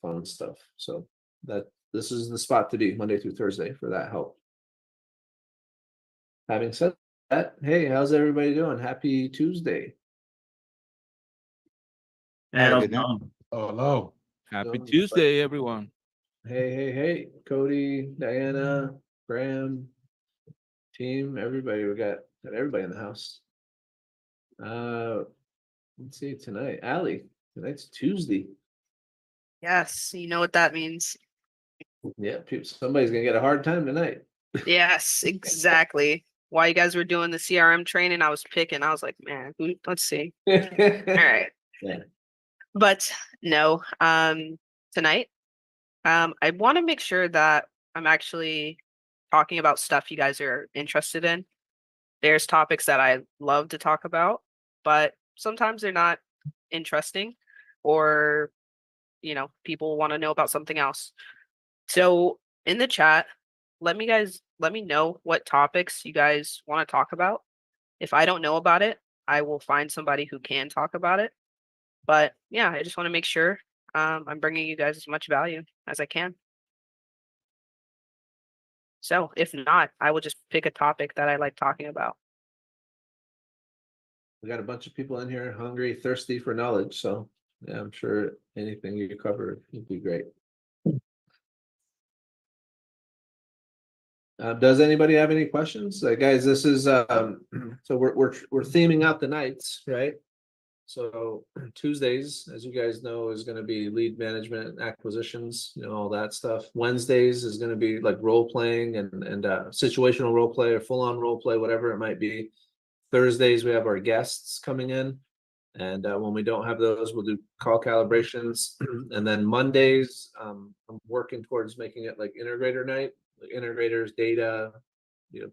fun stuff. So this is the spot to be, Monday through Thursday, for that help. Having said that, hey, how's everybody doing? Happy Tuesday. And Good night. Oh, hello. happy Um, Tuesday, everyone. Hey, Cody, Diana, Graham, team, everybody. We got everybody in the house. Let's see tonight. Allie, tonight's Tuesday. Yes, you know what that means. Yeah, somebody's gonna get a hard time tonight. Yes, exactly. While you guys were doing the CRM training, I was picking. I was like, man, let's see. All right. Yeah. But no, tonight, I want to make sure that I'm actually talking about stuff you guys are interested in. There's topics that I love to talk about, but sometimes they're not interesting, or people want to know about something else. So in the chat, let me know what topics you guys want to talk about. If I don't know about it, I will find somebody who can talk about it. But yeah, I just want to make sure I'm bringing you guys as much value as I can. So if not, I will just pick a topic that I like talking about. We got a bunch of people in here hungry, thirsty for knowledge. So yeah, I'm sure anything you cover would be great. Does anybody have any questions? Guys, this is so we're theming out the nights, right? So Tuesdays, as you guys know, is going to be lead management, acquisitions, all that stuff. Wednesdays is going to be like role playing and situational role play or full on role play, whatever it might be. Thursdays we have our guests coming in, and when we don't have those, we'll do call calibrations. And then Mondays, I'm working towards making it like integrator night, like integrators, data,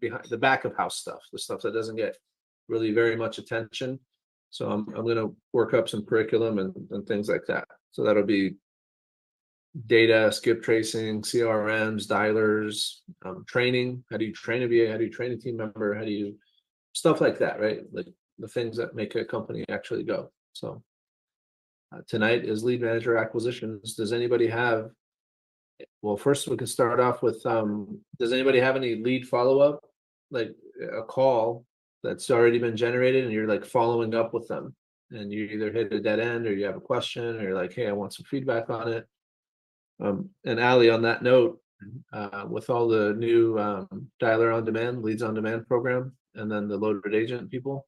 behind the back of house stuff, the stuff that doesn't get really very much attention. So I'm going to work up some curriculum and things like that. So that'll be data, skip tracing, CRMs, dialers, training. How do you train a VA? How do you train a team member? How do you stuff like that, right? Like the things that make a company actually go. So tonight is lead manager acquisitions. Does anybody have? Well, first we can start off with. Does anybody have any lead follow-up, like a call that's already been generated and you're like following up with them, and you either hit a dead end or you have a question or you're like, hey, I want some feedback on it. And Allie, on that note, with all the new dialer on demand, leads on demand program, and then the loaded agent people,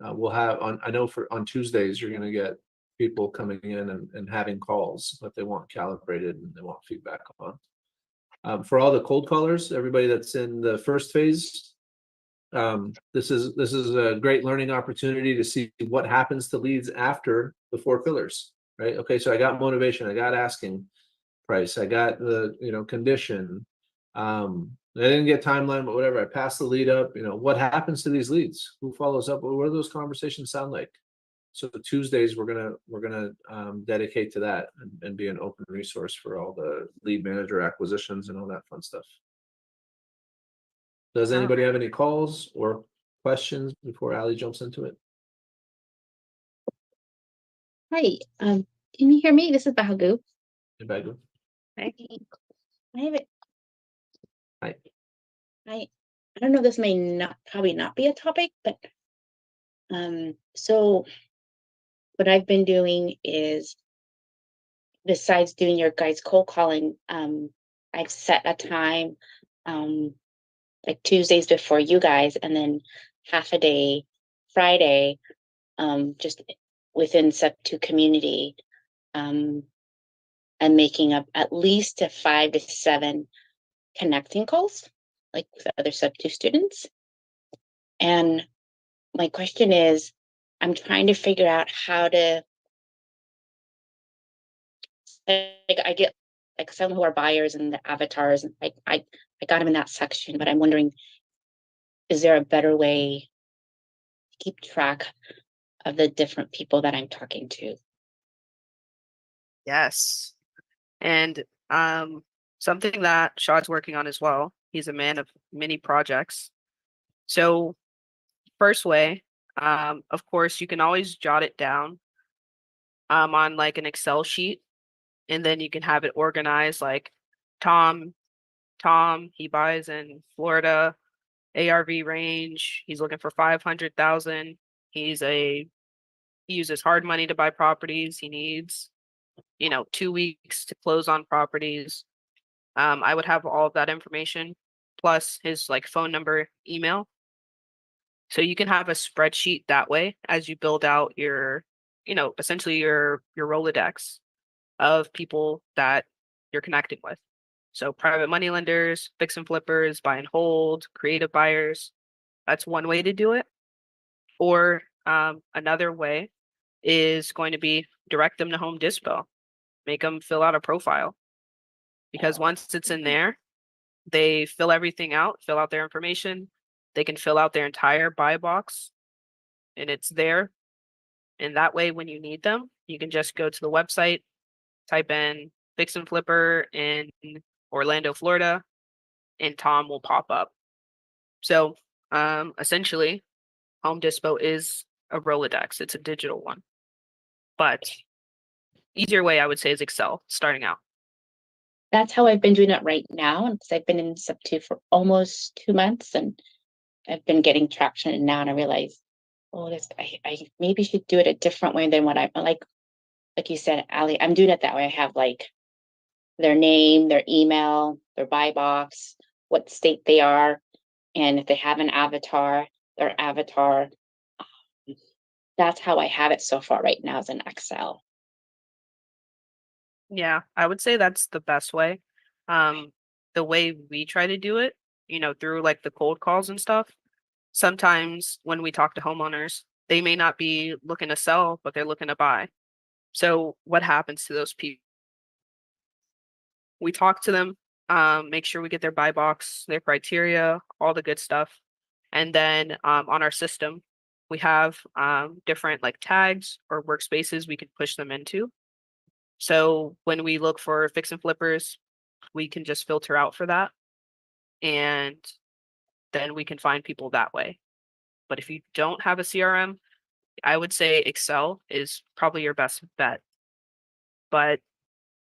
we'll have I know on Tuesdays you're going to get people coming in and having calls that they want calibrated and they want feedback on. For all the cold callers, everybody that's in the first phase, this is a great learning opportunity to see what happens to leads after the 4 pillars, right? Okay, so I got motivation, I got asking price, I got the condition, I didn't get timeline, but whatever, I passed the lead up. What happens to these leads? Who follows up? What do those conversations sound like? So Tuesdays we're gonna dedicate to that and be an open resource for all the lead manager acquisitions and all that fun stuff. Does anybody have any calls or questions before Allie jumps into it? Hi, can you hear me? This is Bahagu. Hey, Bagu. I have it. Hi. I don't know, this may probably not be a topic, but so what I've been doing is, besides doing your guys' cold calling, I've set a time, like Tuesdays before you guys, and then half a day Friday, just within sub 2 community, and making up at least 5 to 7 connecting calls, like with other sub 2 students. And my question is, I'm trying to figure out how to, like, I get like some who are buyers and the avatars, and I got them in that section, but I'm wondering, is there a better way to keep track of the different people that I'm talking to? Yes. And something that Shad's working on as well. He's a man of many projects. So first way, of course, you can always jot it down on like an Excel sheet. and then you can have it organized like Tom, he buys in Florida, ARV range. He's looking for 500,000. He uses hard money to buy properties. He needs, 2 weeks to close on properties. I would have all of that information plus his like phone number, email. So you can have a spreadsheet that way as you build out your, essentially your Rolodex of people that you're connecting with. So private money lenders, fix and flippers, buy and hold, creative buyers. That's one way to do it. Or another way is going to be direct them to Home Dispo, make them fill out a profile. Because once it's in there, they fill everything out, fill out their information. They can fill out their entire buy box and it's there. And that way, when you need them, you can just go to the website, type in fix and flipper in Orlando, Florida, and Tom will pop up. So essentially, Home Dispo is a Rolodex. It's a digital one. But easier way I would say is Excel starting out. That's how I've been doing it right now, because I've been in Sub2 for almost 2 months, and I've been getting traction. And now, and I realize, oh, this I maybe should do it a different way than what I'm like you said, Ali. I'm doing it that way. I have like their name, their email, their buy box, what state they are, and if they have an avatar, their avatar. That's how I have it so far right now, is in Excel. Yeah, I would say that's the best way. The way we try to do it, through like the cold calls and stuff, sometimes when we talk to homeowners, they may not be looking to sell, but they're looking to buy. So what happens to those people? We talk to them, make sure we get their buy box, their criteria, all the good stuff. And then on our system, we have different like tags or workspaces we can push them into. So when we look for fix and flippers, we can just filter out for that. And then we can find people that way. But if you don't have a CRM, I would say Excel is probably your best bet. But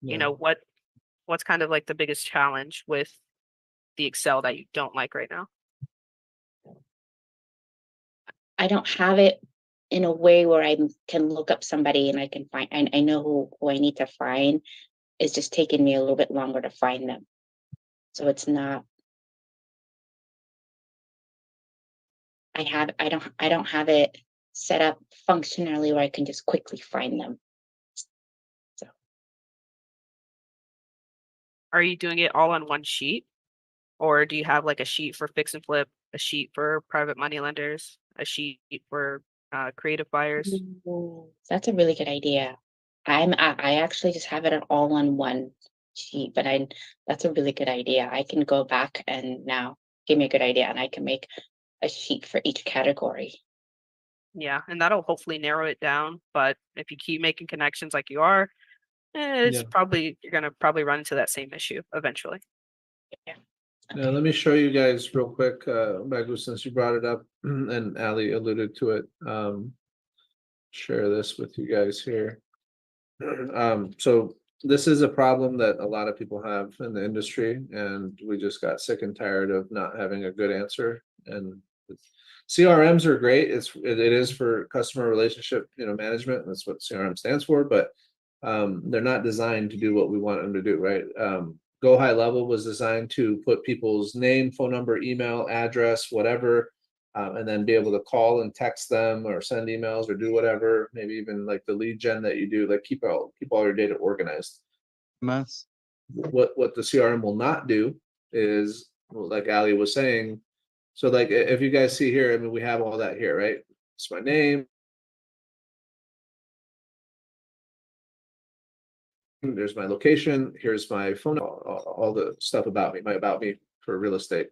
Yeah. what's kind of like the biggest challenge with the Excel that you don't like right now? I don't have it in a way where I can look up somebody and I can find, and I know who I need to find. It's just taking me a little bit longer to find them. So it's not, I don't have it set up functionally where I can just quickly find them. So Are you doing it all on one sheet? Or do you have like a sheet for fix and flip, a sheet for private money lenders, a sheet for creative buyers? That's a really good idea. I actually just have it all on one sheet, but that's a really good idea. I can go back and now give me a good idea, and I can make a sheet for each category. Yeah, and that'll hopefully narrow it down. But if you keep making connections like you are, it's Yeah. probably you're gonna probably run into that same issue eventually. Yeah. Now, let me show you guys real quick, Bagu, since you brought it up and Ali alluded to it. Share this with you guys here. So this is a problem that a lot of people have in the industry, and we just got sick and tired of not having a good answer. And CRMs are great. It is for customer relationship, management. That's what CRM stands for, but they're not designed to do what we want them to do, right? Go High Level was designed to put people's name, phone number, email, address, whatever, and then be able to call and text them or send emails or do whatever, maybe even like the lead gen that you do, like keep all your data organized. Mess. What the CRM will not do is, well, like Ali was saying, so like if you guys see here, I mean, we have all that here, right? It's my name. There's my location. Here's my phone, all the stuff about me, about me for real estate.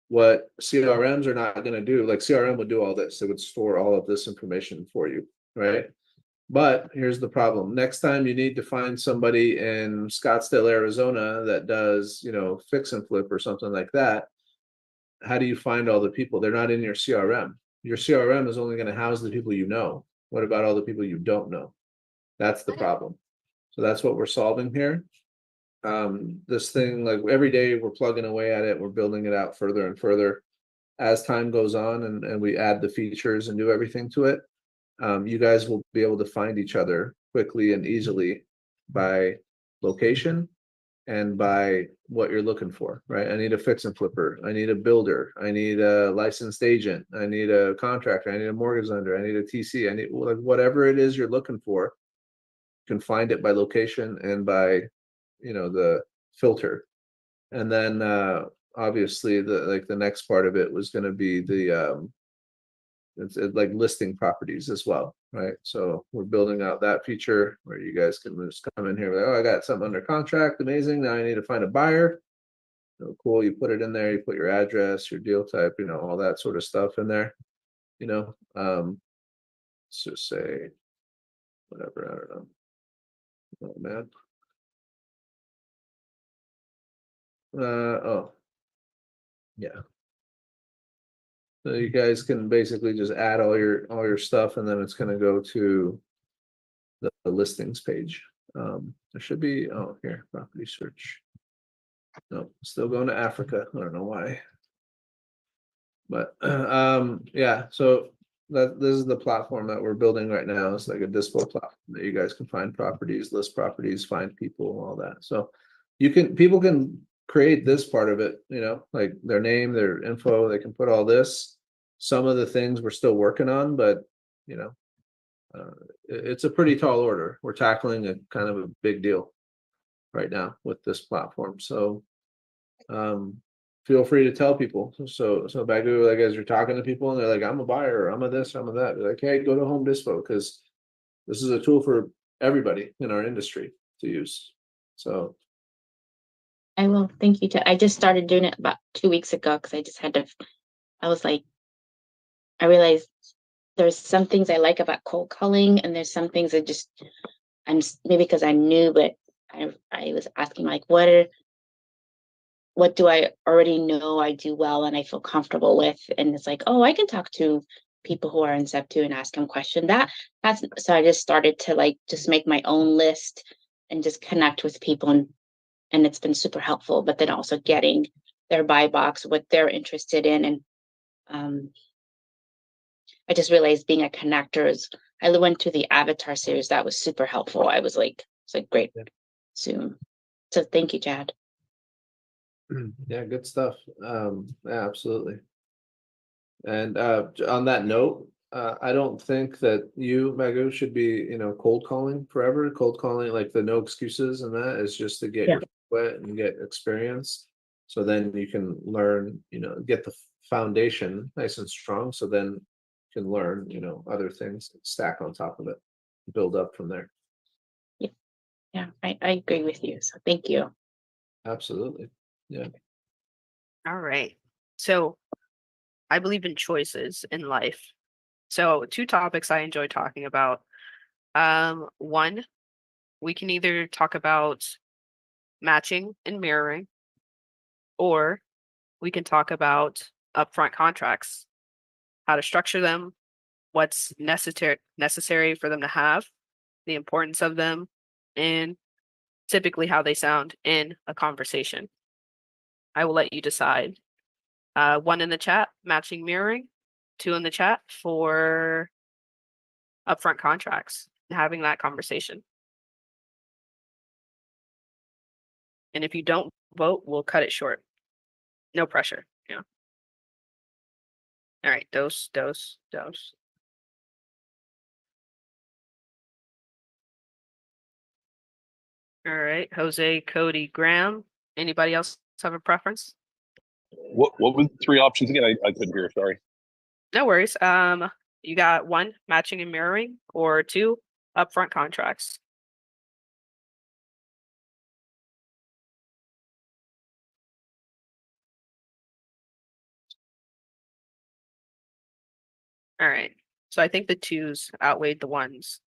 What CRMs are not going to do, like CRM would do all this. It would store all of this information for you, right? But here's the problem. Next time you need to find somebody in Scottsdale, Arizona that does, fix and flip or something like that, how do you find all the people? They're not in your CRM. Your CRM is only going to house the people you know. What about all the people you don't know? That's the problem. So that's what we're solving here. This thing, like every day we're plugging away at it, we're building it out further and further as time goes on, and we add the features and do everything to it. You guys will be able to find each other quickly and easily by location and by what you're looking for, right? I need a fix and flipper. I need a builder. I need a licensed agent. I need a contractor. I need a mortgage lender. I need a TC. I need, like, whatever it is you're looking for, you can find it by location and by, the filter. And then obviously the next part of it was going to be the it's like listing properties as well, right? So we're building out that feature where you guys can just come in here like, oh, I got something under contract, amazing. Now I need to find a buyer. Cool. You put it in there. You put your address, your deal type, all that sort of stuff in there. Let's just say whatever. I don't know. Oh man. Oh yeah. So you guys can basically just add all your stuff, and then it's going to go to the listings page. There should be, oh, here, property search. No, still going to Africa. I don't know why. But yeah, so this is the platform that we're building right now. It's like a dispo platform that you guys can find properties, list properties, find people, all that. So people can create this part of it, like their name, their info, they can put all this. Some of the things we're still working on, but it's a pretty tall order. We're tackling a kind of a big deal right now with this platform. So feel free to tell people. So Bagu, like, as you're talking to people and they're like, I'm a buyer, or I'm a this, I'm a that, you're like, hey, go to Home Dispo, because this is a tool for everybody in our industry to use. So I will. Thank you. I just started doing it about 2 weeks ago because I just had to. I was like, I realized there's some things I like about cold calling, and there's some things that just maybe because I'm new, but I was asking like, what do I already know I do well and I feel comfortable with, and it's like, oh, I can talk to people who are in step 2 and ask them questions. That's so I just started to like just make my own list and just connect with people, and it's been super helpful. But then also getting their buy box, what they're interested in, and I just realized being a connector is. I went to the Avatar series. That was super helpful. It's like great. Soon. So thank you, Chad. yeah, good stuff. Yeah, absolutely. And on that note, I don't think that you, Bagu, should be, cold calling forever. Cold calling, like the no excuses and that, is just to get your feet wet and get experience. So then you can learn, get the foundation nice and strong. So then you can learn, other things, stack on top of it, build up from there. Yeah, I agree with you. So thank you. Absolutely. Yeah. All right. So I believe in choices in life. So 2 topics I enjoy talking about. One, we can either talk about matching and mirroring, or we can talk about upfront contracts, how to structure them, what's necessary for them to have, the importance of them, and typically how they sound in a conversation. I will let you decide. 1 in the chat, matching, mirroring. 2 in the chat for upfront contracts and having that conversation. And if you don't vote, we'll cut it short. No pressure. Yeah. All right. Dose. All right. Jose, Cody, Graham. Anybody else have a preference? What were the 3 options again? I couldn't hear. Sorry. No worries. You got 1, matching and mirroring, or 2, upfront contracts. All right. So I think the 2s outweighed the 1s.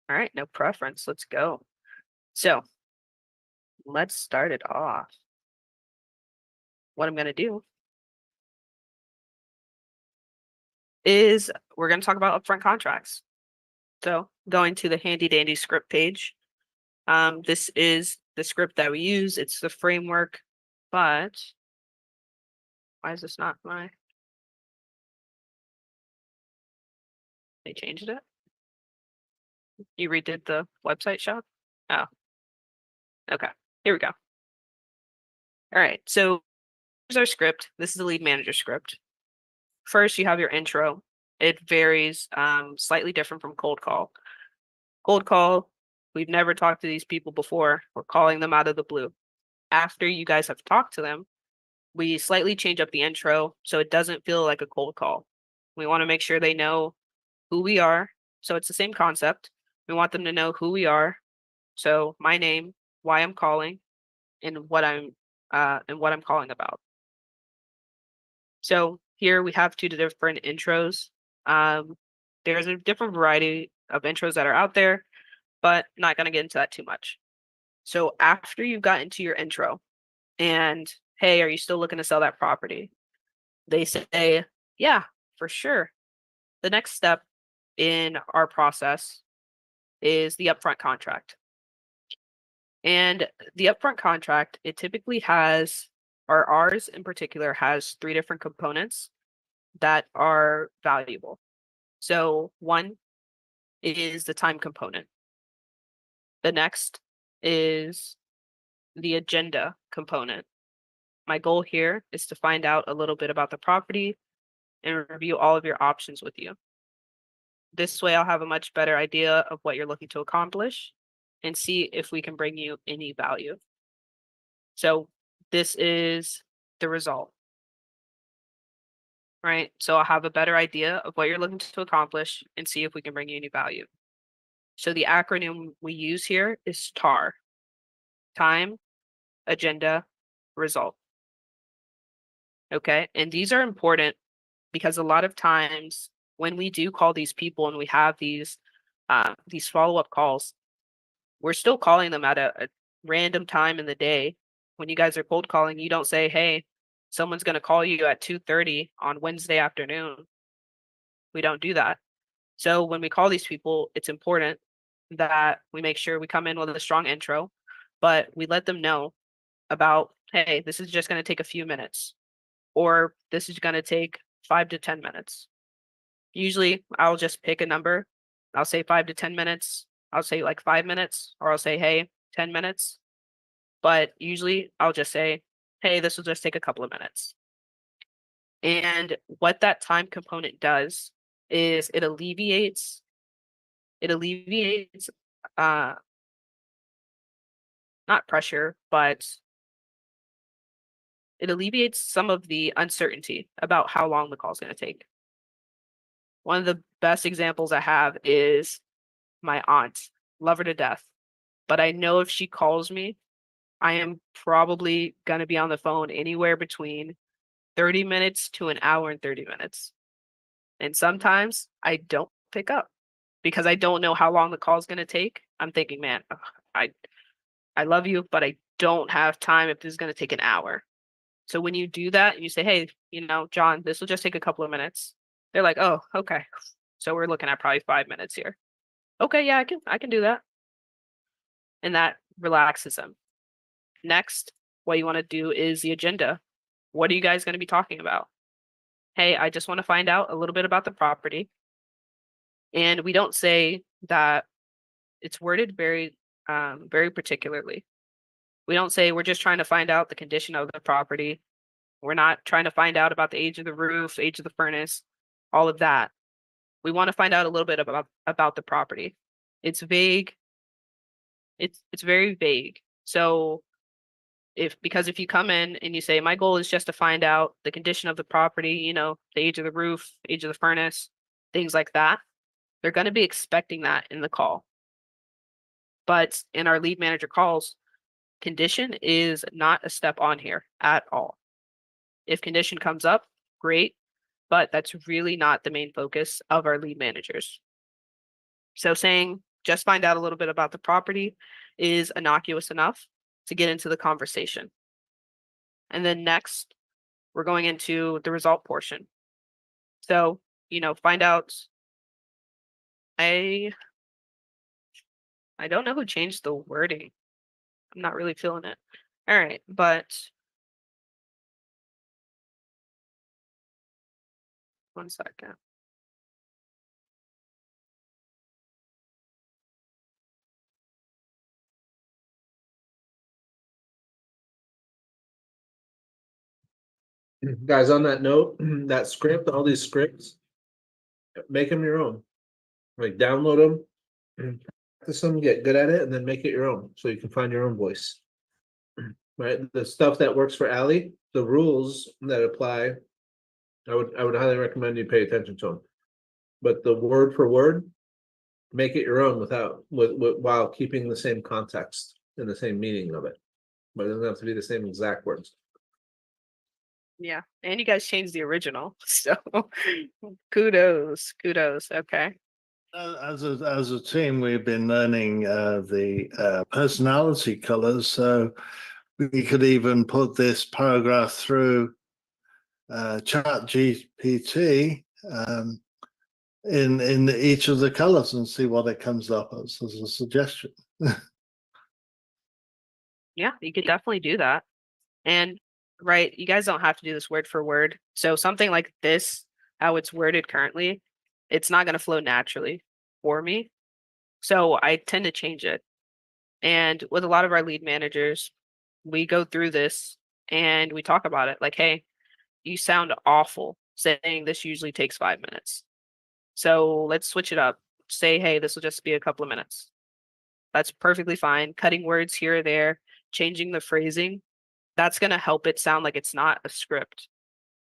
All right. No preference. Let's go. So let's start it off. What I'm going to do is we're going to talk about upfront contracts. So going to the handy dandy script page. This is the script that we use. It's the framework, but why is this not my? They changed it. You redid the website shop? Oh, okay. Here we go. All right. So here's our script. This is the lead manager script. First, you have your intro. It varies, slightly different from cold call. Cold call, we've never talked to these people before. We're calling them out of the blue. After you guys have talked to them, we slightly change up the intro so it doesn't feel like a cold call. We want to make sure they know who we are. So it's the same concept. We want them to know who we are. So my name, why I'm calling, and what I'm calling about. So here we have two different intros. There's a different variety of intros that are out there, but not going to get into that too much. So after you've got into your intro and, hey, are you still looking to sell that property? They say, yeah, for sure. The next step in our process is the upfront contract. And the upfront contract, it typically has, or ours in particular, has 3 different components that are valuable. So one is the time component. The next is the agenda component. My goal here is to find out a little bit about the property and review all of your options with you. This way I'll have a much better idea of what you're looking to accomplish and see if we can bring you any value. So this is the result, right? So I'll have a better idea of what you're looking to accomplish and see if we can bring you any value. So the acronym we use here is TAR, time, agenda, result. Okay, and these are important because a lot of times when we do call these people and we have these follow-up calls, we're still calling them at a random time in the day. When you guys are cold calling, you don't say, hey, someone's going to call you at 2:30 on Wednesday afternoon. We don't do that. So when we call these people, it's important that we make sure we come in with a strong intro, but we let them know about, hey, this is just going to take a few minutes, or this is going to take 5 to 10 minutes. Usually I'll just pick a number. I'll say 5 to 10 minutes. I'll say like 5 minutes, or I'll say, hey, 10 minutes. But usually I'll just say, hey, this will just take a couple of minutes. And what that time component does is it alleviates not pressure, but it alleviates some of the uncertainty about how long the call is going to take. One of the best examples I have is my aunt. Love her to death. But I know if she calls me, I am probably going to be on the phone anywhere between 30 minutes to an hour and 30 minutes. And sometimes I don't pick up because I don't know how long the call is going to take. I'm thinking, man, I love you, but I don't have time if this is going to take an hour. So when you do that and you say, hey, John, this will just take a couple of minutes. They're like, oh, okay. So we're looking at probably 5 minutes here. Okay, yeah, I can do that. And that relaxes them. Next, what you want to do is the agenda. What are you guys going to be talking about? Hey, I just want to find out a little bit about the property. And we don't say that. It's worded very, very particularly. We don't say we're just trying to find out the condition of the property. We're not trying to find out about the age of the roof, age of the furnace, all of that. We want to find out a little bit about the property. It's vague. It's very vague. So because if you come in and you say, my goal is just to find out the condition of the property, the age of the roof, age of the furnace, things like that, they're going to be expecting that in the call. But in our lead manager calls, condition is not a step on here at all. If condition comes up, great, but that's really not the main focus of our lead managers. So saying just find out a little bit about the property is innocuous enough to get into the conversation. And then next, we're going into the result portion. So, find out, I don't know who changed the wording. I'm not really feeling it. All right, but one second. Guys, on that note, that script, all these scripts, make them your own. Like download them, practice them, get good at it, and then make it your own so you can find your own voice. Right? The stuff that works for Allie, the rules that apply, I would highly recommend you pay attention to them. But the word for word, make it your own while keeping the same context and the same meaning of it. But it doesn't have to be the same exact words. Yeah, and you guys changed the original, so kudos. Okay. As a team, we've been learning the personality colors, so we could even put this paragraph through Chat GPT in each of the colors and see what it comes up as a suggestion. Yeah, you could definitely do that. And right, you guys don't have to do this word for word. So something like this, how it's worded currently, it's not going to flow naturally for me. So I tend to change it. And with a lot of our lead managers, we go through this and we talk about it like, hey, you sound awful saying this usually takes 5 minutes. So let's switch it up. Say, hey, this will just be a couple of minutes. That's perfectly fine. Cutting words here or there, changing the phrasing, that's going to help it sound like it's not a script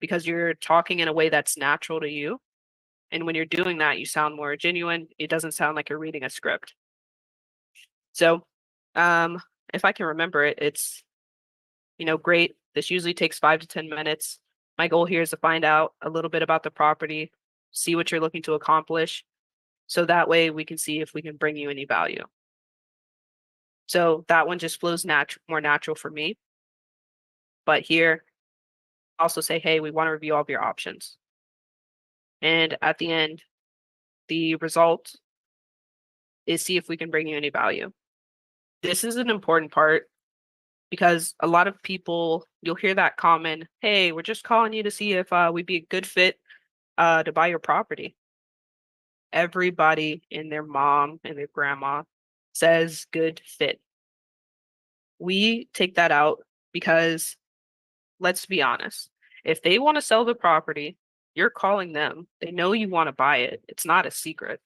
because you're talking in a way that's natural to you. And when you're doing that, you sound more genuine. It doesn't sound like you're reading a script. So if I can remember it, it's, great. This usually takes 5 to 10 minutes. My goal here is to find out a little bit about the property, see what you're looking to accomplish. So that way we can see if we can bring you any value. So that one just flows more natural for me. But here, also say, hey, we want to review all of your options. And at the end, the result is see if we can bring you any value. This is an important part because a lot of people, you'll hear that comment, hey, we're just calling you to see if we'd be a good fit to buy your property. Everybody and their mom and their grandma says good fit. We take that out because let's be honest, if they want to sell the property, you're calling them. They know you want to buy it. It's not a secret.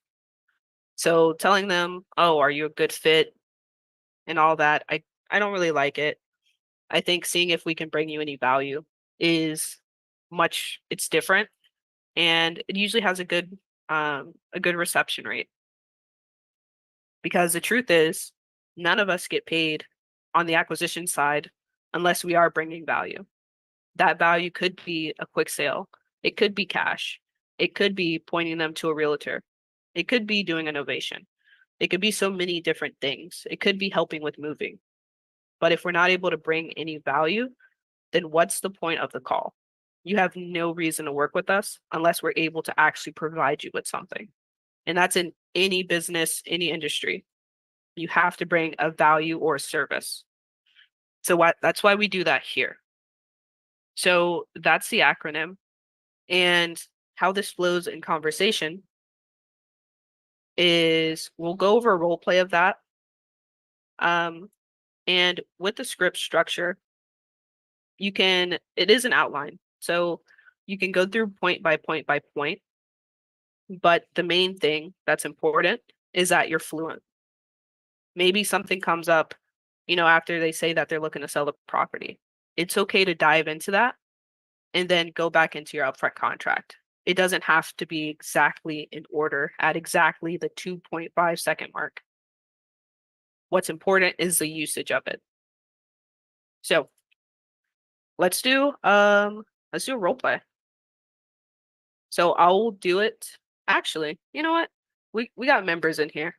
So telling them, oh, are you a good fit and all that, I don't really like it. I think seeing if we can bring you any value is it's different and it usually has a good reception rate. Because the truth is, none of us get paid on the acquisition side unless we are bringing value. That value could be a quick sale. It could be cash. It could be pointing them to a realtor. It could be doing a novation. It could be so many different things. It could be helping with moving. But if we're not able to bring any value, then what's the point of the call? You have no reason to work with us unless we're able to actually provide you with something. And that's in any business, any industry. You have to bring a value or a service. So that's why we do that here. So that's the acronym. And how this flows in conversation is we'll go over a role play of that. And with the script structure, it is an outline. So you can go through point by point by point. But the main thing that's important is that you're fluent. Maybe something comes up, after they say that they're looking to sell the property. It's okay to dive into that and then go back into your upfront contract. It doesn't have to be exactly in order at exactly the 2.5-second mark. What's important is the usage of it. So let's do a role play. So I'll do it. Actually, you know what? We got members in here.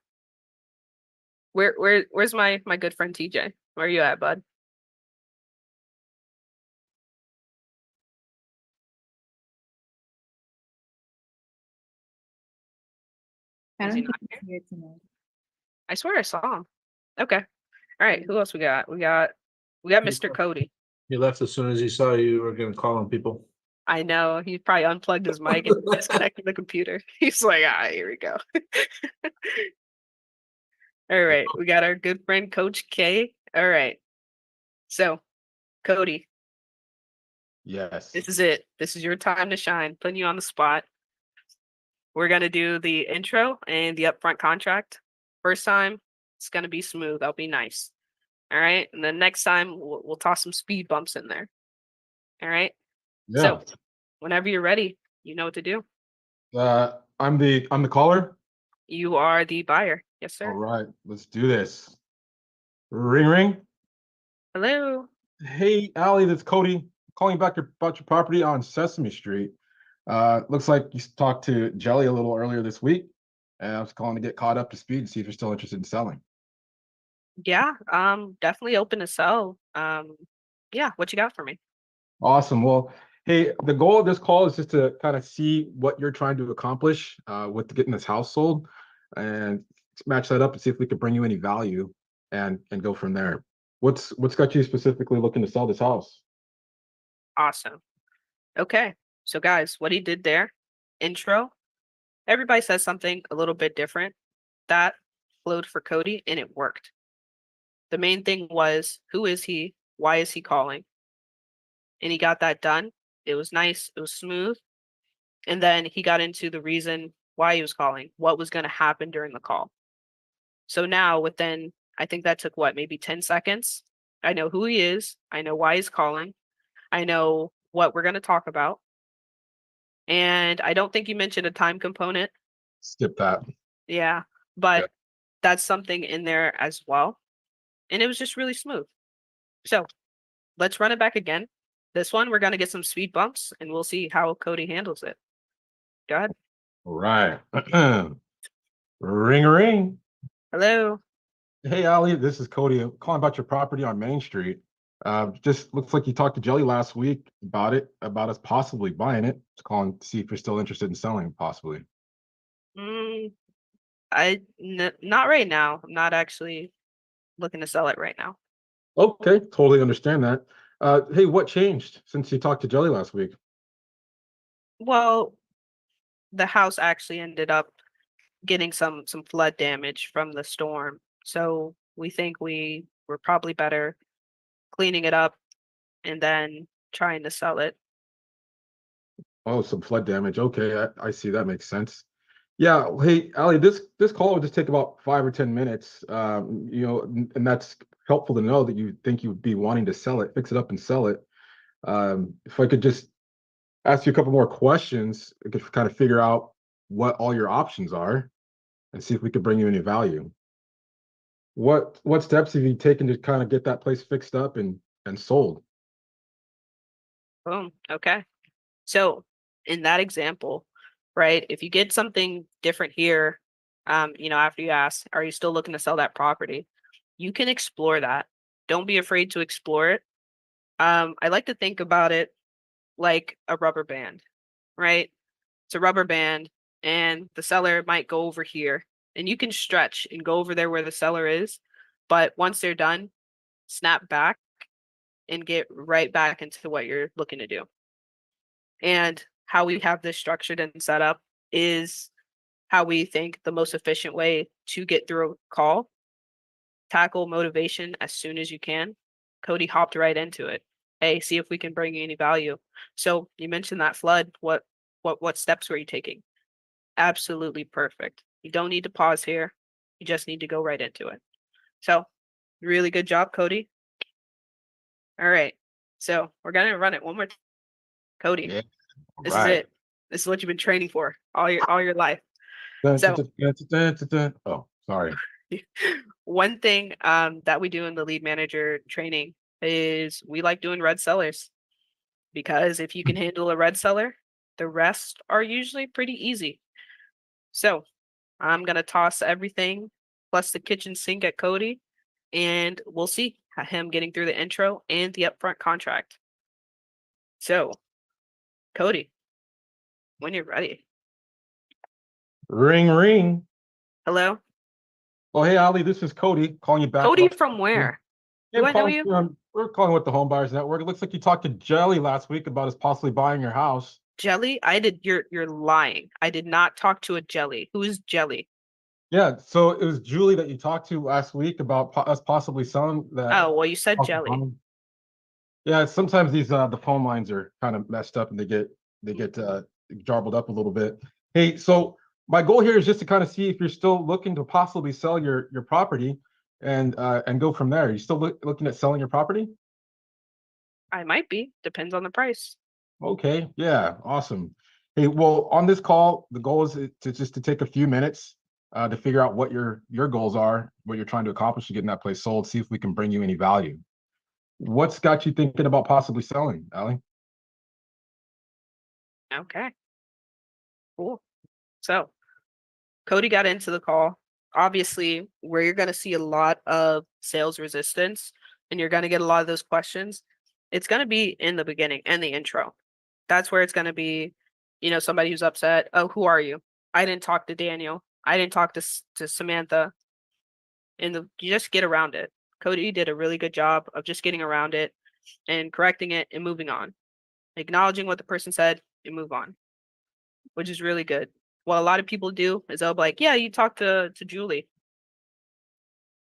Where's my good friend TJ? Where are you at, bud? I Is he don't not think he's here tonight. I swear I saw him. Okay. All right. Who else we got? We got Mr. Cody. He left as soon as he saw you were gonna call on people. I know he probably unplugged his mic and disconnected the computer. He's like, here we go. All right. We got our good friend Coach K. All right. So, Cody, Yes. this is it. This is your time to shine. Putting you on the spot. We're gonna do the intro and the upfront contract. First time, it's gonna be smooth. That'll be nice. All right. And then next time we'll toss some speed bumps in there. All right. Yeah. So whenever you're ready, you know what to do. I'm the caller. You are the buyer. Yes, All sir. right, let's do this. Ring ring. Hello. Hey, Allie, that's Cody. Calling back about your property on Sesame Street. Looks like you talked to Jelly a little earlier this week, and I was calling to get caught up to speed and see if you're still interested in selling. Yeah, definitely open to sell. Yeah, what you got for me? Awesome. Well, hey, the goal of this call is just to kind of see what you're trying to accomplish with getting this house sold, and match that up and see if we could bring you any value, and go from there. What's got you specifically looking to sell this house? Awesome. Okay. So guys, what he did there, intro, everybody says something a little bit different. That flowed for Cody and it worked. The main thing was, who is he? Why is he calling? And he got that done. It was nice. It was smooth. And then he got into the reason why he was calling, what was going to happen during the call. So now within, I think that took what, maybe 10 seconds. I know who he is. I know why he's calling. I know what we're going to talk about. And I don't think you mentioned a time component. Skip that. Yeah, but that's something in there as well. And it was just really smooth. So let's run it back again. This one, we're going to get some speed bumps and we'll see how Cody handles it. Go ahead. All right. Ring ring. Hello. Hey, Allie, this is Cody. I'm calling about your property on Main Street. Just looks like you talked to Jelly last week about us possibly buying it. Just calling to see if you're still interested in selling, possibly. Not right now. I'm not actually looking to sell it right now. Okay, totally understand that. Hey, what changed since you talked to Jelly last week? Well, the house actually ended up getting some flood damage from the storm. So we think we were probably better cleaning it up and then trying to sell it. Oh, some flood damage. Okay, I see. That makes sense. Yeah. Hey, Allie, this call would just take about 5 or 10 minutes. And that's helpful to know that you think you'd be wanting to sell it, fix it up and sell it. If I could just ask you a couple more questions, I could kind of figure out what all your options are and see if we could bring you any value. What steps have you taken to kind of get that place fixed up and sold? Boom. Okay. So in that example, right, if you get something different here, after you ask, are you still looking to sell that property? You can explore that. Don't be afraid to explore it. I like to think about it like a rubber band, right? It's a rubber band and the seller might go over here and you can stretch and go over there where the seller is. But once they're done, snap back and get right back into what you're looking to do. And how we have this structured and set up is how we think the most efficient way to get through a call. Tackle motivation as soon as you can. Cody hopped right into it. Hey, see if we can bring you any value. So you mentioned that flood. What steps were you taking? Absolutely perfect. You don't need to pause here. You just need to go right into it. So really good job, Cody. All right. So we're gonna run it one more time. Cody, Yeah. this is it. This is what you've been training for all your life. So Oh, sorry. one thing that we do in the lead manager training is we like doing red sellers, because if you can handle a red seller, the rest are usually pretty easy. So I'm gonna toss everything plus the kitchen sink at Cody, and we'll see him getting through the intro and the upfront contract. So, Cody, when you're ready. Ring ring. Hello. Oh, hey, Ali, this is Cody calling you back. Cody from where? Yeah, Do I'm I know calling you? from- we're calling with the Home Buyers Network. It looks like you talked to Jelly last week about us possibly buying your house. Jelly? I did. You're lying. I did not talk to a Jelly. Who is Jelly? Yeah, so it was Julie that you talked to last week about us possibly selling that. Oh, well, you said Jelly. Yeah, sometimes these the phone lines are kind of messed up and they get jarbled up a little bit. Hey, so my goal here is just to kind of see if you're still looking to possibly sell your property and go from there. Are you still looking at selling your property? I might be. Depends on the price. Okay, yeah, awesome. Hey, well, on this call, the goal is to take a few minutes to figure out what your goals are, what you're trying to accomplish to getting that place sold, see if we can bring you any value. What's got you thinking about possibly selling, Allie? Okay. Cool. So Cody got into the call. Obviously, where you're going to see a lot of sales resistance and you're going to get a lot of those questions, it's going to be in the beginning and the intro. That's where it's going to be, somebody who's upset. Oh, who are you? I didn't talk to Daniel. I didn't talk to Samantha. You just get around it. Cody did a really good job of just getting around it and correcting it and moving on, acknowledging what the person said and move on, which is really good. What a lot of people do is they'll be like, yeah, you talked to Julie.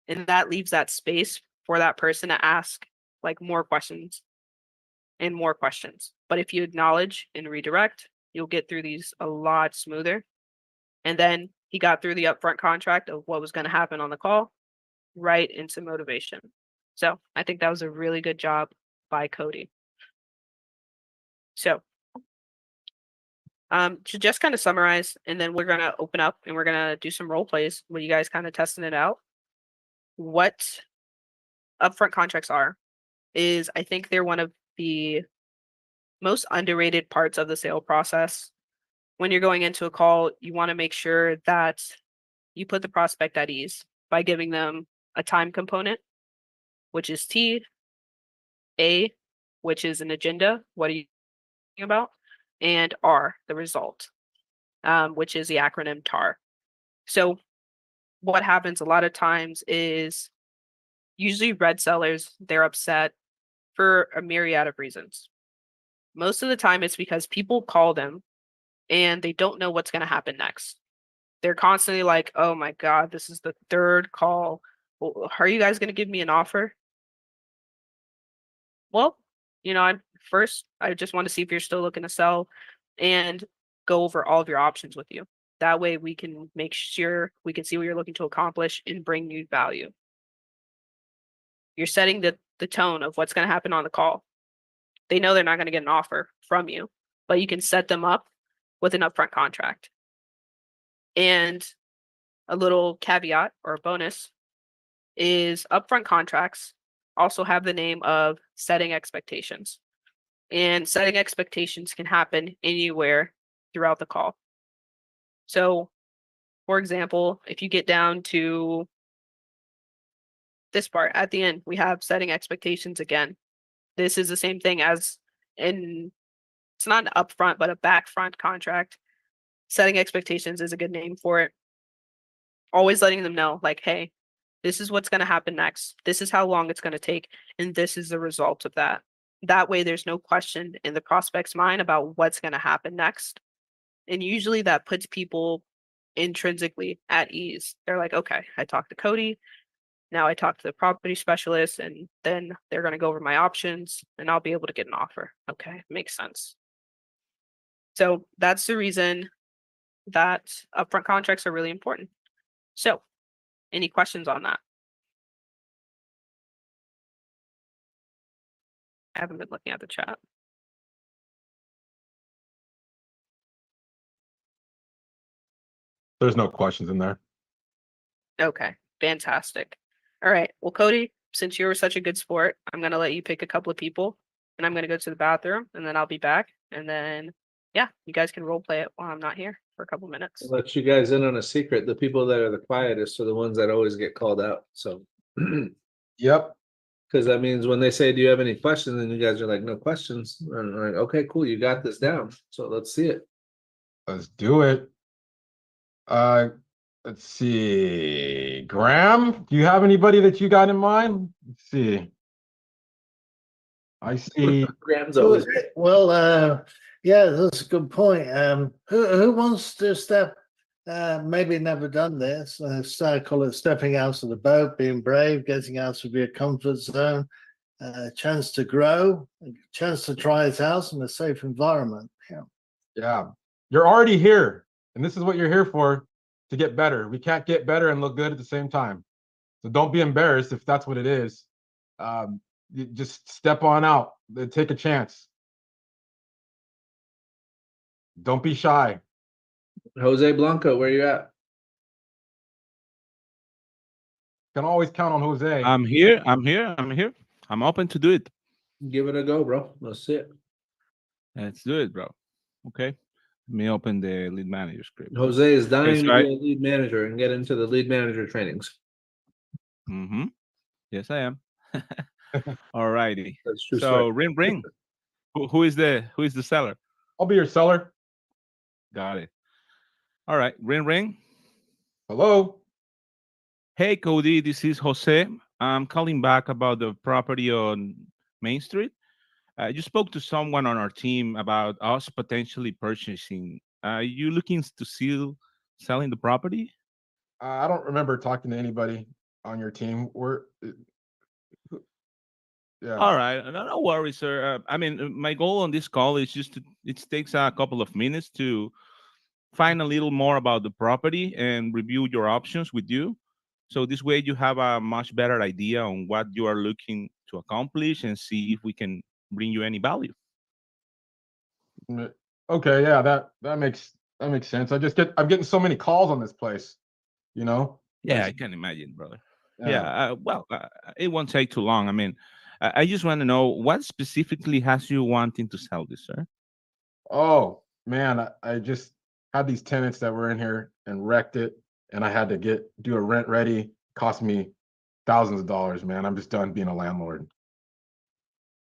And that leaves that space for that person to ask like more questions and more questions. But if you acknowledge and redirect, you'll get through these a lot smoother. And then he got through the upfront contract of what was going to happen on the call right into motivation. So I think that was a really good job by Cody. So to just kind of summarize, and then we're gonna open up and we're gonna do some role plays where you guys kind of testing it out. What upfront contracts are is I think they're one of the most underrated parts of the sale process. When you're going into a call, you want to make sure that you put the prospect at ease by giving them a time component, which is T, A, which is an agenda. What are you talking about? And R, the result, which is the acronym TAR. So what happens a lot of times is usually red sellers, they're upset for a myriad of reasons. Most of the time it's because people call them and they don't know what's going to happen next. They're constantly like, oh my God, this is the third call. Well, are you guys going to give me an offer? Well, I just want to see if you're still looking to sell and go over all of your options with you. That way we can make sure we can see what you're looking to accomplish and bring you value. You're setting the tone of what's going to happen on the call. They know they're not going to get an offer from you, but you can set them up with an upfront contract. And a little caveat or a bonus is upfront contracts also have the name of setting expectations. And setting expectations can happen anywhere throughout the call. So, for example, if you get down to this part at the end, we have setting expectations again. This is the same thing as it's not an upfront, but a backfront contract. Setting expectations is a good name for it. Always letting them know, like, hey, this is what's going to happen next. This is how long it's going to take. And this is the result of that. That way, there's no question in the prospect's mind about what's going to happen next. And usually that puts people intrinsically at ease. They're like, okay, I talked to Cody. Now I talk to the property specialist, and then they're going to go over my options and I'll be able to get an offer. Okay, makes sense. So that's the reason that upfront contracts are really important. So, any questions on that? I haven't been looking at the chat. There's no questions in there. Okay, fantastic. All right. Well, Cody, since you were such a good sport, I'm going to let you pick a couple of people and I'm going to go to the bathroom and then I'll be back. And then, yeah, you guys can role play it while I'm not here for a couple minutes. I'll let you guys in on a secret. The people that are the quietest are the ones that always get called out. So, Yep. because that means when they say, do you have any questions? And you guys are like, no questions. And I'm like, okay, cool. You got this down. So let's see it. Let's do it. Let's see. Graham, do you have anybody that you got in mind? Let's see. I see. Graham's always. Yeah, that's a good point. Who wants to step? Maybe never done this. So I call it stepping out of the boat, being brave, getting out of your comfort zone, a chance to grow, a chance to try it out in a safe environment. Yeah. Yeah. You're already here, and this is what you're here for, to get better. We can't get better and look good at the same time. So don't be embarrassed if that's what it is. You just step on out, take a chance. Don't be shy. Jose Blanco, where you at? Can always count on Jose. I'm here. I'm here. I'm here. I'm open to do it. Give it a go, bro. Let's see it. Let's do it, bro. Okay. Let me open the lead manager script. Jose is dying so to I- be a lead manager and get into the lead manager trainings. Mm-hmm. Yes, I am. All righty. That's true. So ring. Who is the seller? I'll be your seller. Got it. All right. Ring. Hello. Hey, Cody. This is Jose. I'm calling back about the property on Main Street. You spoke to someone on our team about us potentially purchasing. Are you looking to selling the property? I don't remember talking to anybody on your team. Yeah. All right, no worries, sir. I mean, my goal on this call is it takes a couple of minutes to find a little more about the property and review your options with you. So this way you have a much better idea on what you are looking to accomplish and see if we can bring you any value. Okay, yeah, that makes sense. I'm getting so many calls on this place, you know? Yeah, I can imagine, brother. Yeah. It won't take too long. I mean, I just want to know what specifically has you wanting to sell this, sir? Oh man, I just had these tenants that were in here and wrecked it, and I had to do a rent ready. Cost me thousands of dollars, man. I'm just done being a landlord.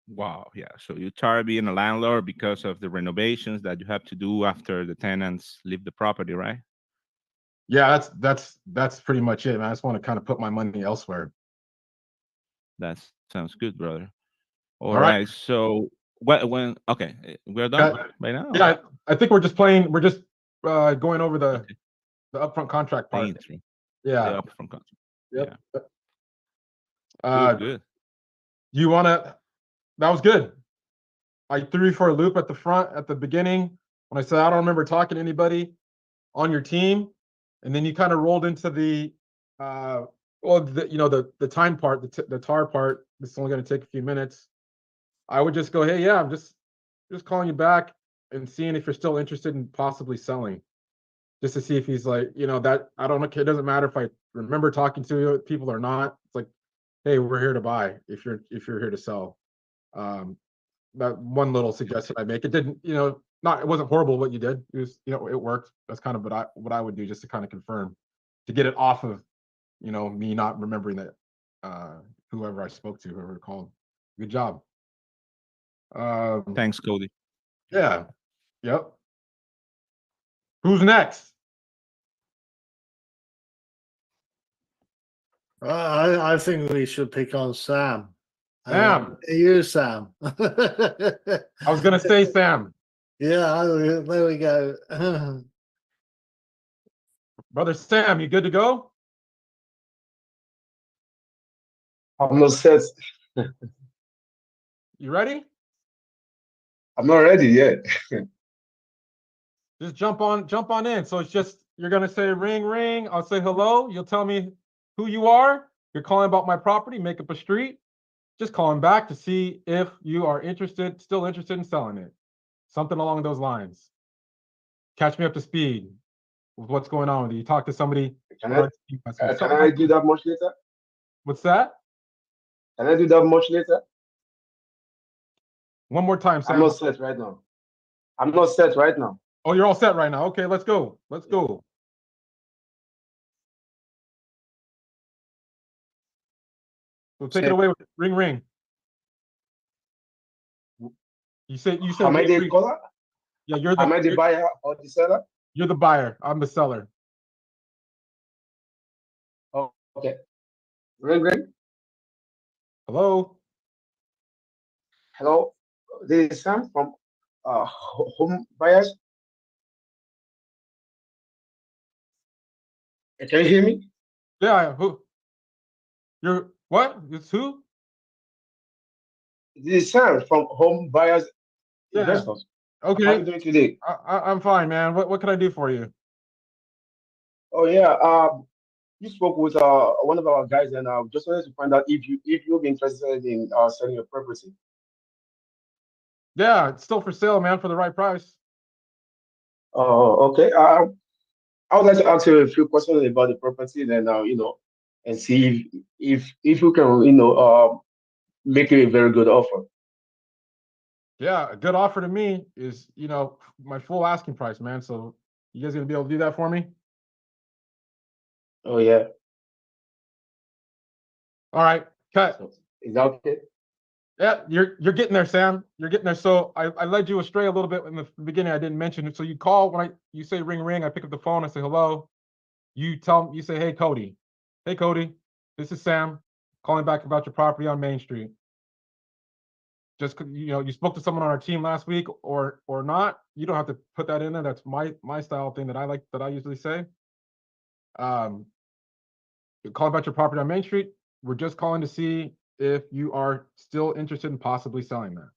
Wow, yeah. So you tired being a landlord because of the renovations that you have to do after the tenants leave the property, right? Yeah, that's pretty much it, man. I just want to kind of put my money elsewhere. That sounds good, brother. All All right. right. So okay, we're done Yeah, by now. yeah, I think we're just going over the upfront contract The part. intro, Yeah. the upfront contract. Yep. Good. You wanna? That was good. I threw you for a loop at the beginning when I said I don't remember talking to anybody on your team, and then you kind of rolled into the the time part, the tar part. This is only going to take a few minutes. I would just go, hey, yeah, I'm just calling you back and seeing if you're still interested in possibly selling, just to see if he's like, that I don't know. It doesn't matter if I remember talking to people or not. It's like, hey, we're here to buy if you're here to sell. That one little suggestion I make. It didn't, it wasn't horrible what you did. It was, it worked. That's kind of what I would do, just to kind of confirm, to get it off of, me not remembering that whoever I spoke to, whoever called. Good job. Thanks, Cody. Yeah. Yep. Who's next? I think we should pick on Sam. Sam. You, Sam. I was gonna say Sam. Yeah, there we go. Brother Sam, you good to go? I'm not set. You ready? I'm not ready yet. Just jump on in. So it's just, you're gonna say ring, ring. I'll say hello. You'll tell me who you are. You're calling about my property. Make up a street. Just calling back to see if you are still interested in selling it. Something along those lines. Catch me up to speed with what's going on with you. You talk to somebody. Can I do that much later? What's that? Can I do that much later? One more time, Sam. I'm not set right now. I'm not set right now. Oh, you're all set right now. Okay, let's go. Let's go. So take it away with ring, ring. You said Am I the caller? Yeah, Am I the buyer or the seller? You're the buyer. I'm the seller. Okay. Ring ring. Hello? Hello. This is Sam from Home Buyers. Can you hear me? Yeah, who? You're what? It's who? This is Sam from Home Buyers Yeah. Investors. How are Okay. you doing today? I'm fine, man. What can I do for you? Oh yeah. You spoke with one of our guys, and I just wanted to find out if you'll be interested in selling your property. Yeah, it's still for sale, man, for the right price. Oh, okay. I would like to ask you a few questions about the property, then and see if you can make you a very good offer. Yeah, a good offer to me is, my full asking price, man. So you guys gonna be able to do that for me? Oh yeah. All right, cut. So, is that okay? Yeah, you're getting there, Sam. You're getting there. So I led you astray a little bit in the beginning. I didn't mention it. So you call when you say ring ring. I pick up the phone. I say hello. You say, hey Cody. Hey Cody, this is Sam calling back about your property on Main Street. Just you spoke to someone on our team last week or not. You don't have to put that in there. That's my style thing that I usually say. You're calling about your property on Main Street. We're just calling to see if you are still interested in possibly selling that.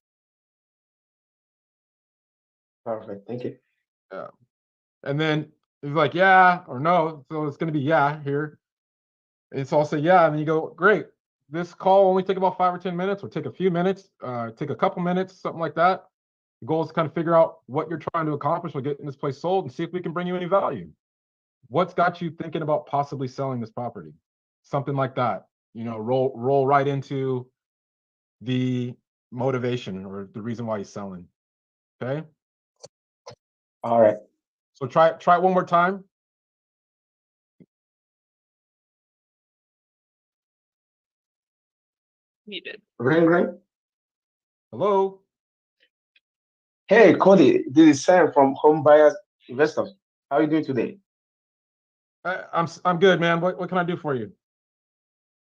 Perfect. Thank you. Yeah. And then it's like, yeah or no. So it's going to be yeah here. And so I'll say, yeah. And then you go, great. This call will only take about 5 or 10 minutes or take a few minutes, take a couple minutes, something like that. The goal is to kind of figure out what you're trying to accomplish with getting this place sold and see if we can bring you any value. What's got you thinking about possibly selling this property? Something like that. Roll right into the motivation or the reason why he's selling. Okay. All right. So try it one more time. You did. Ring ring. Hello. Hey Cody, this is Sam from Home Buyers Investors. How are you doing today? I'm good, man. What can I do for you?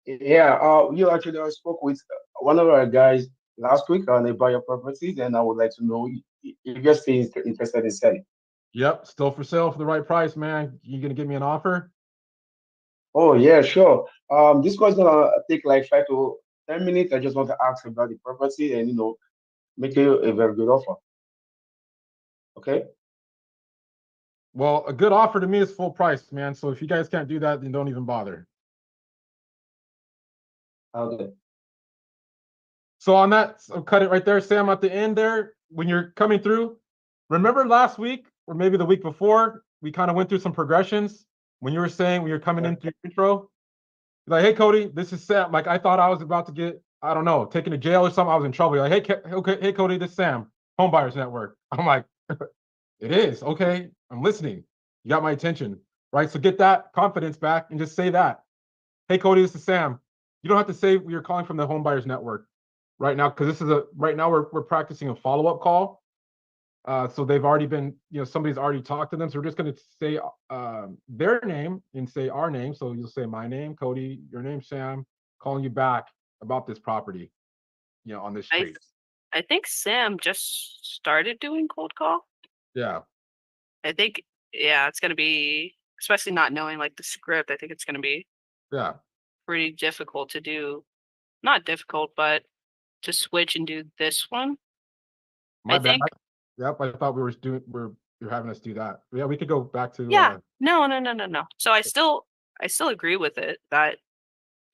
Yeah, you actually spoke with one of our guys last week on a buyer properties, and I would like to know if you're still interested in selling. Yep, still for sale for the right price, man. You gonna give me an offer? Oh yeah, sure. This call is gonna take like 5 to 10 minutes. I just want to ask about the property and make you a very good offer. Okay. Well, a good offer to me is full price, man. So if you guys can't do that, then don't even bother. Okay. So on that, so cut it right there, Sam, at the end there, when you're coming through. Remember last week or maybe the week before, we kind of went through some progressions when you were saying when you're coming into your intro. Like, hey, Cody, this is Sam. Like, I thought I was about to get, I don't know, taken to jail or something. I was in trouble. You're like, hey, Cody, this is Sam, Home Buyers Network. I'm like, it is. Okay, I'm listening. You got my attention, right? So get that confidence back and just say that. Hey, Cody, this is Sam. You don't have to say you're calling from the Home Buyers Network right now, because right now we're practicing a follow-up call. So they've already been, somebody's already talked to them. So we're just going to say their name and say our name. So you'll say my name, Cody, your name, Sam, calling you back about this property, on this street. I think Sam just started doing cold call. Yeah. I think, yeah, it's going to be, especially not knowing like the script, I think it's going to be Yeah. pretty difficult to do. Not difficult, but to switch and do this one. My I bad. think. Yep. I thought you're having us do that. Yeah, we could go back to. Yeah. No. So I still agree with it that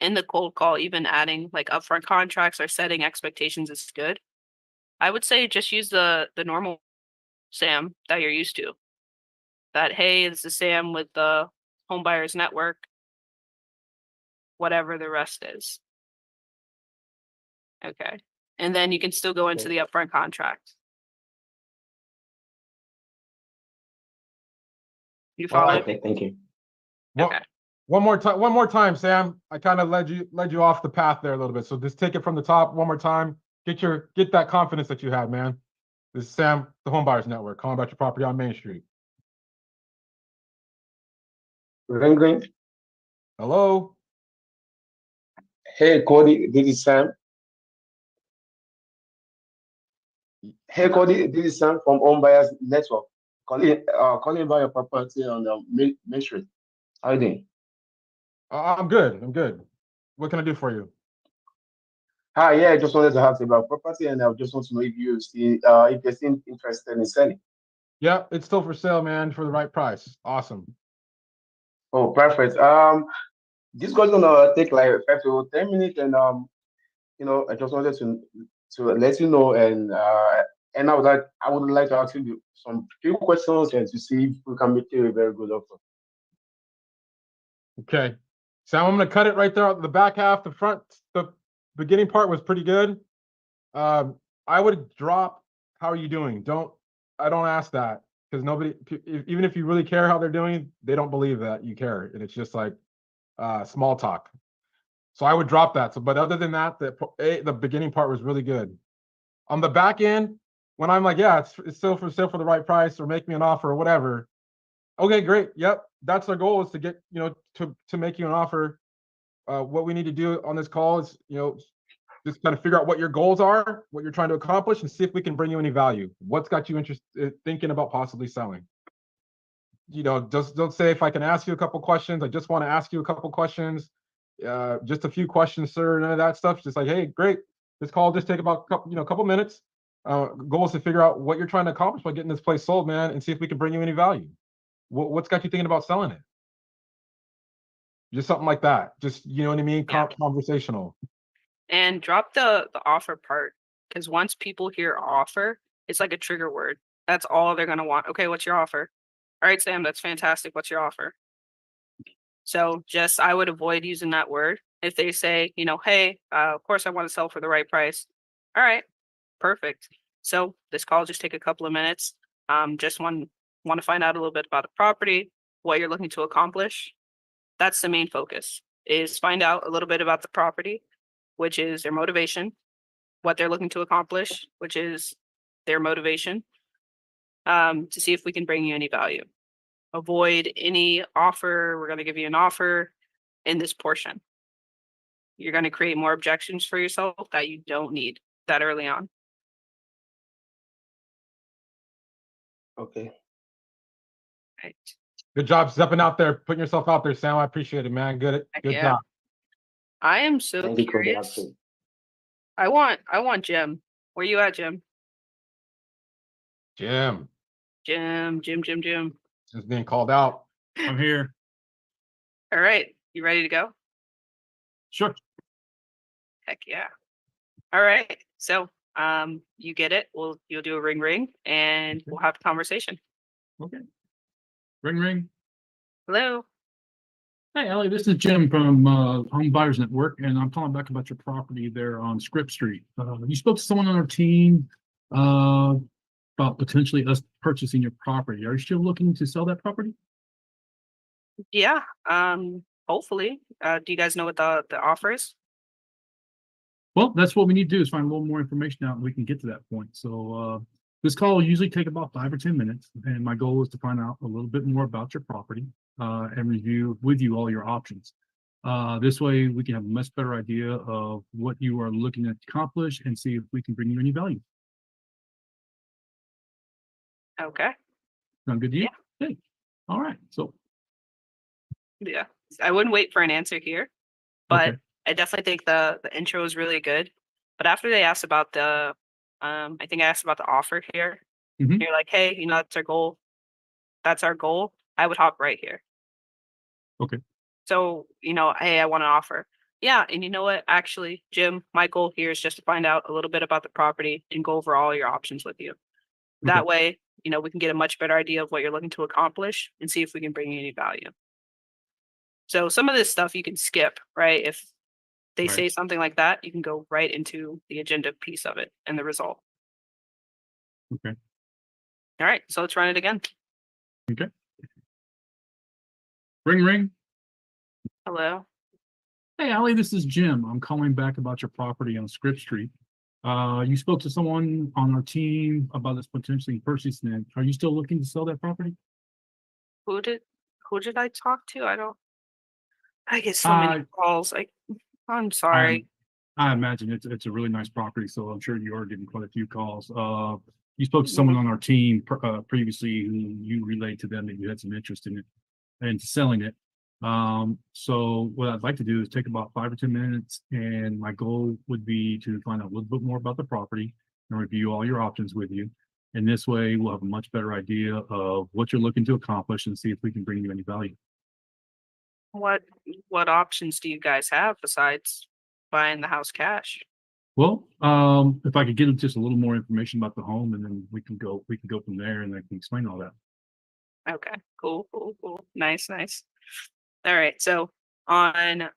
in the cold call, even adding like upfront contracts or setting expectations is good. I would say just use the normal Sam that you're used to. That, hey, this is Sam with the Home Buyers Network, whatever the rest is. Okay. And then you can still go into the upfront contract. You All follow? right. Thank you. Okay. One more time, Sam. I kind of led you off the path there a little bit. So just take it from the top one more time. Get that confidence that you had, man. This is Sam, the Home Buyers Network, calling about your property on Main Street. Ring ring. Hello. Hey, Cody, this is Sam. Hey, Cody, this is Sam from Home Buyers Network. Calling about your property on the Main Street. How you doing? I'm good. I'm good. What can I do for you? Hi, yeah, I just wanted to ask about property, and I just want to know if you're still interested in selling. Yeah, it's still for sale, man, for the right price. Awesome. Oh, perfect. This call is gonna take like 5 to 10 minutes, and I just wanted to let you know, and I would like to ask you some few questions and to see if we can make you a very good offer. Okay. So I'm gonna cut it right there. The back half, the front, the beginning part was pretty good. I would drop, how are you doing? I don't ask that because even if you really care how they're doing, they don't believe that you care. And it's just like small talk. So I would drop that. So, but other than that, the beginning part was really good. On the back end, when I'm like, yeah, it's still for sale for the right price, or make me an offer or whatever. Okay, great. Yep, that's our goal, is to get, to make you an offer. What we need to do on this call is, just kind of figure out what your goals are, what you're trying to accomplish, and see if we can bring you any value. What's got you interested, thinking about possibly selling? Just don't say, if I can ask you a couple questions. I just want to ask you a couple questions. Just a few questions, sir. None of that stuff. Just like, hey, great. This call just take about a couple minutes. Goal is to figure out what you're trying to accomplish by getting this place sold, man, and see if we can bring you any value. What's got you thinking about selling it? Just something like that. Just, you know what I mean? Yeah. Conversational. And drop the offer part, because once people hear offer, it's like a trigger word. That's all they're gonna want. Okay, what's your offer? All right, Sam, that's fantastic. What's your offer? So I would avoid using that word. If they say, hey, of course I want to sell for the right price. All right, perfect. So this call just take a couple of minutes. Just want to find out a little bit about the property, what you're looking to accomplish. That's the main focus, is find out a little bit about the property, which is their motivation, what they're looking to accomplish, which is their motivation, to see if we can bring you any value. Avoid any offer. We're going to give you an offer in this portion. You're going to create more objections for yourself that you don't need that early on. Okay. Right. Good job stepping out there, putting yourself out there, Sam. I appreciate it, man. Good Yeah. job. I am so Thank you, Cody. curious. Absolutely. I want Jim. Where you at, Jim? Jim, Jim. just being called out. I'm here. All right. You ready to go? Sure. Heck yeah. All right. So you get it. You'll do a ring and we'll have a conversation. Okay. Ring ring. Hello. Hey, Allie, this is Jim from Home Buyers Network, and I'm calling back about your property there on Script Street. You spoke to someone on our team about potentially us purchasing your property. Are you still looking to sell that property? Yeah. Hopefully. Do you guys know what the offer is? Well, that's what we need to do, is find a little more information out and we can get to that point. So this call will usually take about 5 or 10 minutes, and my goal is to find out a little bit more about your property and review with you all your options. This way we can have a much better idea of what you are looking to accomplish and see if we can bring you any value. Okay. Sound good to you? Yeah. Hey, all right. So Yeah. I wouldn't wait for an answer here, but okay. I definitely think the intro is really good. But after they asked about I think I asked about the offer here. Mhm. You're like, hey, that's our goal. That's our goal. I would hop right here. Okay. So, hey, I want to offer. Yeah. And you know what? Actually, Jim, my goal here is just to find out a little bit about the property and go over all your options with you. That way, we can get a much better idea of what you're looking to accomplish and see if we can bring you any value. So some of this stuff you can skip, right? If they say something like that, you can go right into the agenda piece of it and the result. Okay. All right. So let's run it again. Okay. Ring ring. Hello. Hey, Allie, this is Jim. I'm calling back about your property on Script Street. You spoke to someone on our team about this potentially purchasing it. Are you still looking to sell that property? Who did I talk to? I get so many calls. I'm sorry. I imagine it's a really nice property, so I'm sure you are getting quite a few calls. You spoke to someone on our team previously who you relayed to them that you had some interest in it and selling it. So what I'd like to do is take about 5 or 10 minutes, and my goal would be to find out a little bit more about the property and review all your options with you. And this way we'll have a much better idea of what you're looking to accomplish and see if we can bring you any value. What options do you guys have besides buying the house cash? Well, if I could get just a little more information about the home, and then we can go from there, and I can explain all that. Okay, cool. Nice. All right. So on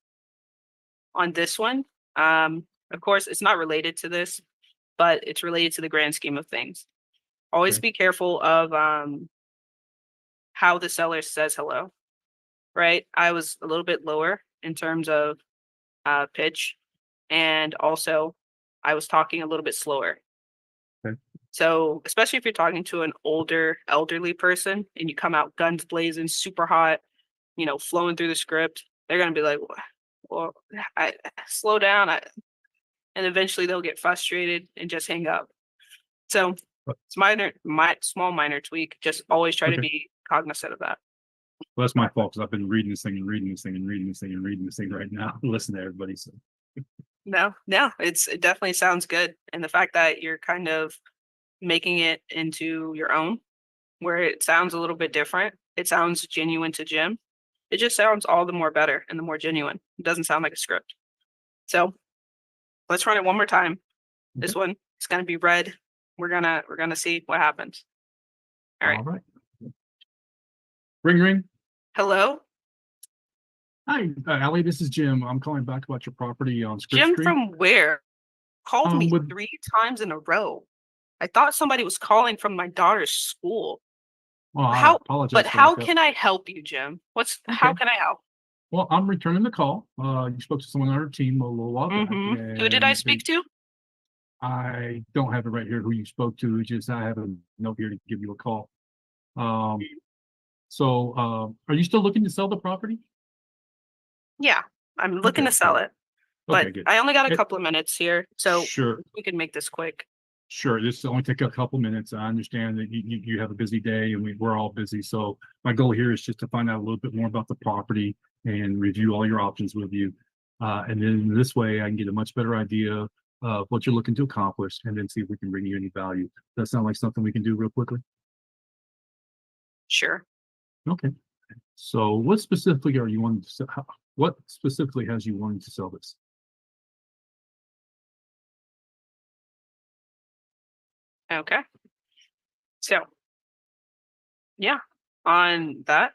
this one, of course, it's not related to this, but it's related to the grand scheme of things. Always Okay. be careful of how the seller says hello, right? I was a little bit lower in terms of pitch, and also I was talking a little bit slower. Okay. So especially if you're talking to an elderly person and you come out guns blazing, super hot, flowing through the script, they're gonna be like, "Well, I slow down," and eventually they'll get frustrated and just hang up. So it's small minor tweak. Just always try to Okay. be cognizant of that. Well, that's my fault because I've been reading this thing and reading this thing and reading this thing and reading this thing right now. Listen to everybody. So No, it definitely sounds good. And the fact that you're kind of making it into your own, where it sounds a little bit different, it sounds genuine to Jim. It just sounds all the more better and the more genuine. It doesn't sound like a script. So let's run it one more time. This one is gonna be red. We're gonna see what happens. All right. all right. Ring ring. Hello? Hi, Allie. This is Jim. I'm calling back about your property on Script Jim Street. from where? Called me with- 3 times in a row. I thought somebody was calling from my daughter's school. Well, I How apologize. But for how that. can I help you, Jim? How Okay. can I help? Well, I'm returning the call. You spoke to someone on our team a little while back. Who did I and speak to? I don't have it right here who you spoke to. It's just I have a note here to give you a call. So are you still looking to sell the property? Yeah, I'm looking Okay, to sell good. it, but Okay, good. I only got a It- couple of minutes here, so Sure. we can make this quick. Sure, this will only take a couple minutes. I understand that you have a busy day and we're all busy. So my goal here is just to find out a little bit more about the property and review all your options with you. And then this way I can get a much better idea of what you're looking to accomplish and then see if we can bring you any value. Does that sound like something we can do real quickly? Sure. Okay. So what specifically are you wanting to sell? What specifically has you wanting to sell this? Okay. So, yeah, on that,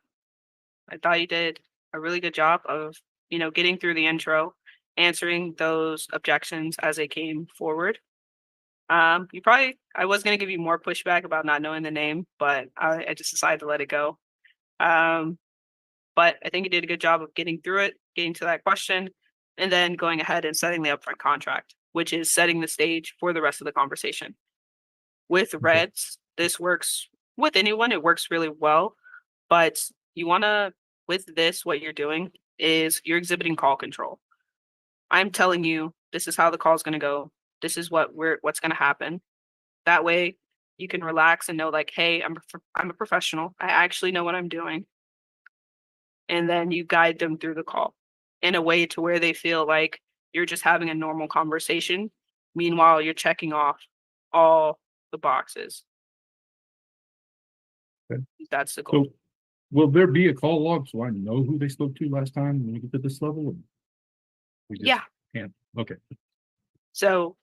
I thought you did a really good job of, getting through the intro, answering those objections as they came forward. I was going to give you more pushback about not knowing the name, but I just decided to let it go. But I think you did a good job of getting through it, getting to that question, and then going ahead and setting the upfront contract, which is setting the stage for the rest of the conversation. With reds, this works with anyone, it works really well, but with this, what you're doing is you're exhibiting call control. I'm telling you, this is how the call is going to go. This is what's going to happen. That way you can relax and know like, hey, I'm a professional. I actually know what I'm doing. And then you guide them through the call in a way to where they feel like you're just having a normal conversation. Meanwhile, you're checking off all the boxes. Okay. That's the goal. So will there be a call log so I know who they spoke to last time when we get to this level? We just Yeah. can't. Okay. So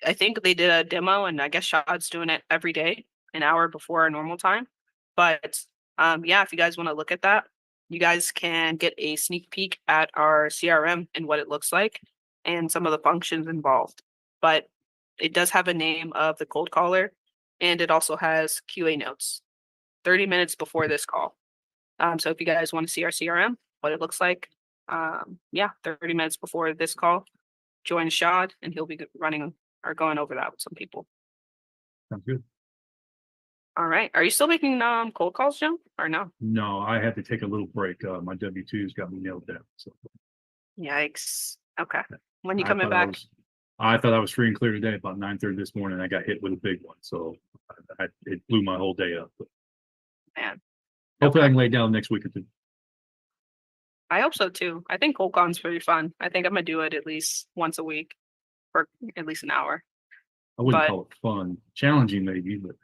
I think they did a demo, and I guess Shad's doing it every day, an hour before our normal time. But yeah, if you guys want to look at that, you guys can get a sneak peek at our CRM and what it looks like and some of the functions involved. But it does have a name of the cold caller, and it also has QA notes 30 minutes before this call. So if you guys want to see our CRM, what it looks like, 30 minutes before this call, join Shad, and he'll be running or going over that with some people. Sounds good. All right. Are you still making cold calls, Jim, or no? No, I had to take a little break. My W-2s got me nailed down. So Yikes. Okay. When you I coming thought I back? I thought I was free and clear today. About 9:30 this morning, I got hit with a big one, so it blew my whole day up. But Man, hopefully, I Okay. can lay down next week or two. I hope so too. I think cold con's pretty fun. I think I'm gonna do it at least once a week for at least an hour. I wouldn't But- call it fun, challenging maybe, but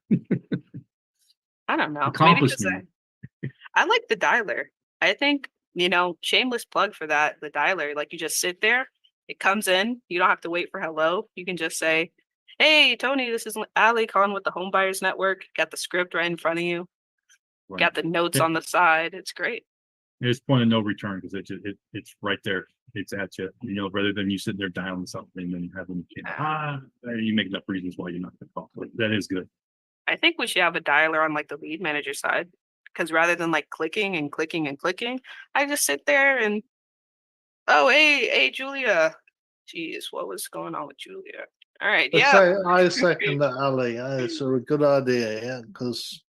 I don't know. Maybe just accomplishment. I like the dialer. I think, shameless plug for that, the dialer. Like you just sit there, it comes in, you don't have to wait for hello. You can just say, "Hey, Tony, this is Ali calling with the Home Buyers Network." Got the script right in front of you, Right. got the notes Yeah. on the side. It's great. It's point of no return because it's right there. It's at you. Rather than you sitting there dialing something and having you make up reasons why you're not going to call. But that is good. I think we should have a dialer on like the lead manager side. Because rather than like clicking and clicking and clicking, I just sit there and hey, Julia. Jeez, what was going on with Julia? All right, yeah. I second that, Ali. It's a good idea, yeah, because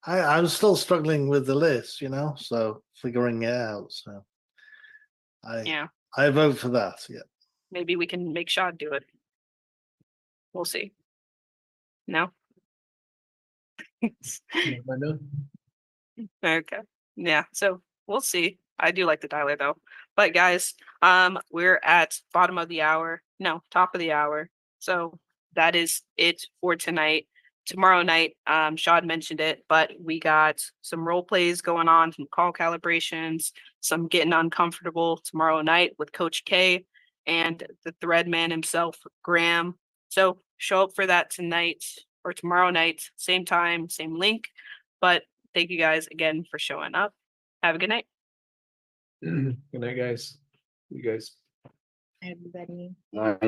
I'm still struggling with the list, so figuring it out. So Yeah. I vote for that. Yeah. Maybe we can make Shad do it. We'll see. No? Okay. Yeah, so we'll see. I do like the dialer though. But guys, we're at bottom of the hour. No, top of the hour. So that is it for tonight. Tomorrow night, Shad mentioned it, but we got some role plays going on, some call calibrations, some getting uncomfortable tomorrow night with Coach K and the thread man himself, Graham. So show up for that tonight or tomorrow night, same time, same link. But thank you guys again for showing up. Have a good night. Good night, guys. You guys. Everybody. All right.